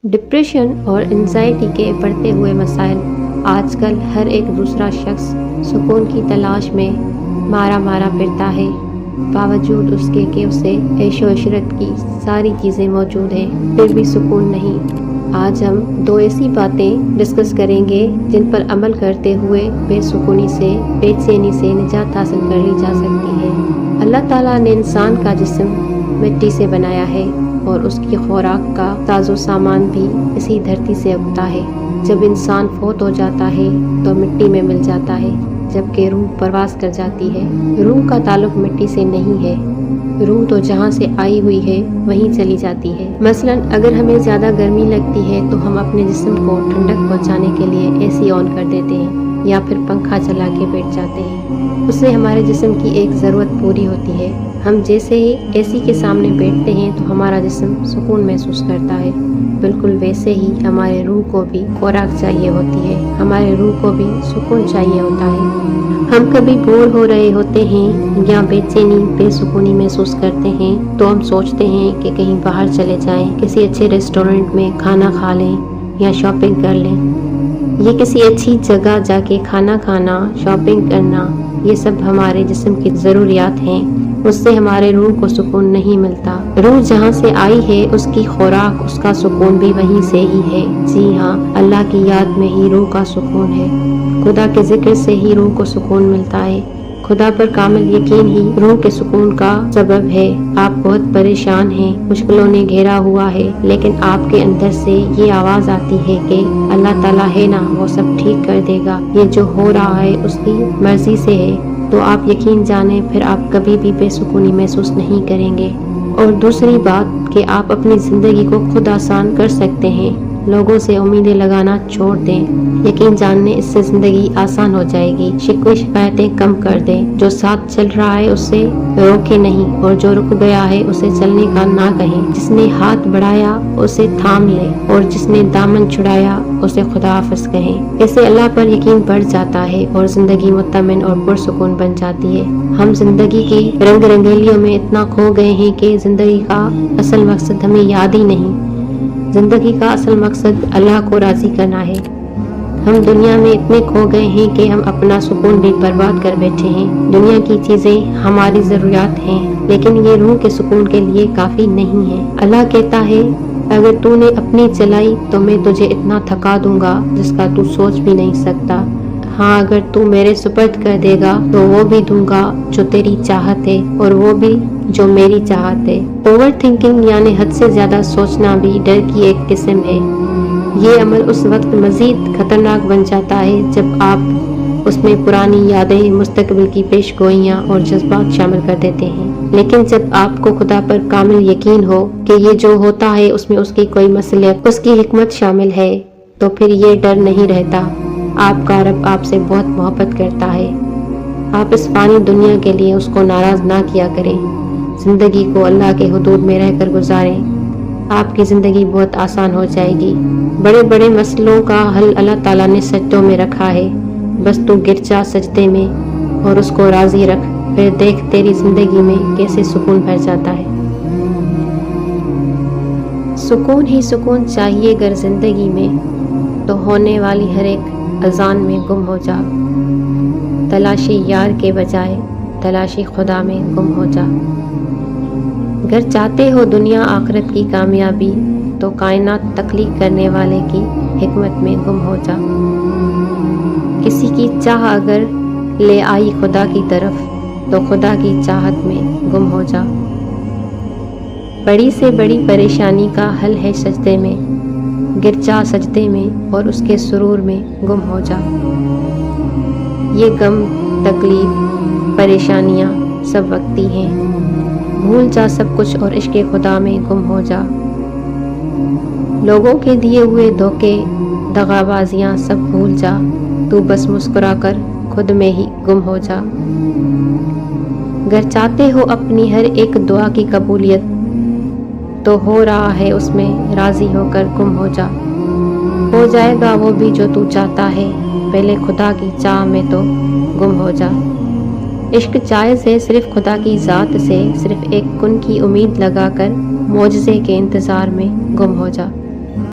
Depression اور anxiety کے بڑھتے ہوئے مسائل۔ آج کل ہر ایک دوسرا شخص سکون کی تلاش میں مارا پھرتا ہے، باوجود اس کے کہ اسے عیش و عشرت کی ساری چیزیں موجود ہیں، پھر بھی سکون نہیں۔ آج ہم دو ایسی باتیں ڈسکس کریں گے جن پر عمل کرتے ہوئے بے سکونی سے، بے چینی سے نجات حاصل کر لی جا سکتی ہے۔ اللہ تعالیٰ نے انسان کا جسم مٹی سے بنایا ہے اور اس کی خوراک کا ساز و سامان بھی اسی دھرتی سے اگتا ہے۔ جب انسان فوت ہو جاتا ہے تو مٹی میں مل جاتا ہے، جبکہ روح پرواز کر جاتی ہے۔ روح کا تعلق مٹی سے نہیں ہے، روح تو جہاں سے آئی ہوئی ہے وہیں چلی جاتی ہے۔ مثلا اگر ہمیں زیادہ گرمی لگتی ہے تو ہم اپنے جسم کو ٹھنڈک پہنچانے کے لیے اے سی آن کر دیتے ہیں یا پھر پنکھا چلا کے بیٹھ جاتے ہیں، اس سے ہمارے جسم کی ایک ضرورت پوری ہوتی ہے۔ ہم جیسے ہی اے سی کے سامنے بیٹھتے ہیں تو ہمارا جسم سکون محسوس کرتا ہے، بالکل ویسے ہی ہمارے روح کو بھی خوراک چاہیے ہوتی ہے، ہمارے روح کو بھی سکون چاہیے ہوتا ہے۔ ہم کبھی بور ہو رہے ہوتے ہیں یا بے چینی، بے سکونی محسوس کرتے ہیں تو ہم سوچتے ہیں کہ کہیں باہر چلے جائیں، کسی اچھے ریسٹورنٹ میں کھانا کھا لیں یا شاپنگ کر لیں۔ یہ کسی اچھی جگہ جا کے کھانا کھانا، شاپنگ کرنا، یہ سب ہمارے جسم کی ضروریات ہیں، اس سے ہمارے روح کو سکون نہیں ملتا۔ روح جہاں سے آئی ہے اس کی خوراک، اس کا سکون بھی وہیں سے ہی ہے۔ جی ہاں، اللہ کی یاد میں ہی روح کا سکون ہے، خدا کے ذکر سے ہی روح کو سکون ملتا ہے۔ خدا پر کامل یقین ہی روح کے سکون کا سبب ہے۔ آپ بہت پریشان ہیں، مشکلوں نے گھیرا ہوا ہے، لیکن آپ کے اندر سے یہ آواز آتی ہے کہ اللہ تعالیٰ ہے نا، وہ سب ٹھیک کر دے گا، یہ جو ہو رہا ہے اس کی مرضی سے ہے، تو آپ یقین جانیں پھر آپ کبھی بھی بے سکونی محسوس نہیں کریں گے۔ اور دوسری بات کہ آپ اپنی زندگی کو خود آسان کر سکتے ہیں، لوگوں سے امیدیں لگانا چھوڑ دیں، یقین جاننے اس سے زندگی آسان ہو جائے گی۔ شکوے شکایتیں کم کر دیں، جو ساتھ چل رہا ہے اسے روکے نہیں، اور جو رک گیا ہے اسے چلنے کا نہ کہیں۔ جس نے ہاتھ بڑھایا اسے تھام لے، اور جس نے دامن چھڑایا اسے خدا حافظ کہیں۔ اسے اللہ پر یقین بڑھ جاتا ہے اور زندگی مطمئن اور پرسکون بن جاتی ہے۔ ہم زندگی کی رنگ رنگیلیوں میں اتنا کھو گئے ہیں کہ زندگی کا اصل مقصد ہمیں یاد ہی نہیں۔ زندگی کا اصل مقصد اللہ کو راضی کرنا ہے۔ ہم دنیا میں اتنے کھو گئے ہیں کہ ہم اپنا سکون بھی برباد کر بیٹھے ہیں۔ دنیا کی چیزیں ہماری ضروریات ہیں، لیکن یہ روح کے سکون کے لیے کافی نہیں ہے۔ اللہ کہتا ہے، اگر تو نے اپنی چلائی تو میں تجھے اتنا تھکا دوں گا جس کا تو سوچ بھی نہیں سکتا۔ ہاں، اگر تو میرے سپرد کر دے گا تو وہ بھی دوں گا جو تیری چاہت ہے، اور وہ بھی جو میری چاہت ہے۔ اوور تھنکنگ یعنی حد سے زیادہ سوچنا بھی ڈر کی ایک قسم ہے۔ یہ عمل اس وقت مزید خطرناک بن جاتا ہے جب آپ اس میں پرانی یادیں، مستقبل کی پیش گوئیاں اور جذبات شامل کر دیتے ہیں۔ لیکن جب آپ کو خدا پر کامل یقین ہو کہ یہ جو ہوتا ہے اس میں اس کی کوئی مصلحت، اس کی حکمت شامل ہے، تو پھر یہ ڈر نہیں رہتا۔ آپ کا رب آپ سے بہت محبت کرتا ہے۔ آپ اس فانی دنیا کے لیے اس کو ناراض نہ کیا کریں، زندگی کو اللہ کے حدود میں رہ کر گزاریں، آپ کی زندگی بہت آسان ہو جائے گی۔ بڑے بڑے مسئلوں کا حل اللہ تعالیٰ نے سجدوں میں رکھا ہے، بس تو گر جا سجدے میں اور اس کو راضی رکھ، پھر دیکھ تیری زندگی میں کیسے سکون بھر جاتا ہے۔ سکون ہی سکون چاہیے گر زندگی میں، تو ہونے والی ہر ایک اذان میں گم ہو جا، تلاشی یار کے بجائے تلاشی خدا میں گم ہو جا۔ گر چاہتے ہو دنیا آخرت کی کامیابی، تو کائنات تخلیق کرنے والے کی حکمت میں گم ہو جا۔ کسی کی چاہ اگر لے آئی خدا کی طرف، تو خدا کی چاہت میں گم ہو جا۔ بڑی سے بڑی پریشانی کا حل ہے سجدے میں، گر جا سجدے میں اور اس کے سرور میں گم ہو جا۔ یہ غم، تکلیف، پریشانیاں سب وقتی ہیں، بھول جا سب کچھ اور عشق خدا میں گم ہو جا۔ لوگوں کے دیے ہوئے دھوکے، دغا بازیاں سب بھول جا، تو بس مسکرا کر خود میں ہی گم ہو جا۔ گر چاہتے ہو اپنی ہر ایک دعا کی قبولیت، تو ہو رہا ہے اس میں راضی ہو کر گم ہو جا۔ ہو جائے گا وہ بھی جو تو چاہتا ہے، پہلے خدا کی چاہ میں تو گم ہو جا۔ عشق جائز ہے صرف خدا کی ذات سے، صرف ایک کن کی امید لگا کر معجزے کے انتظار میں گم ہو جا۔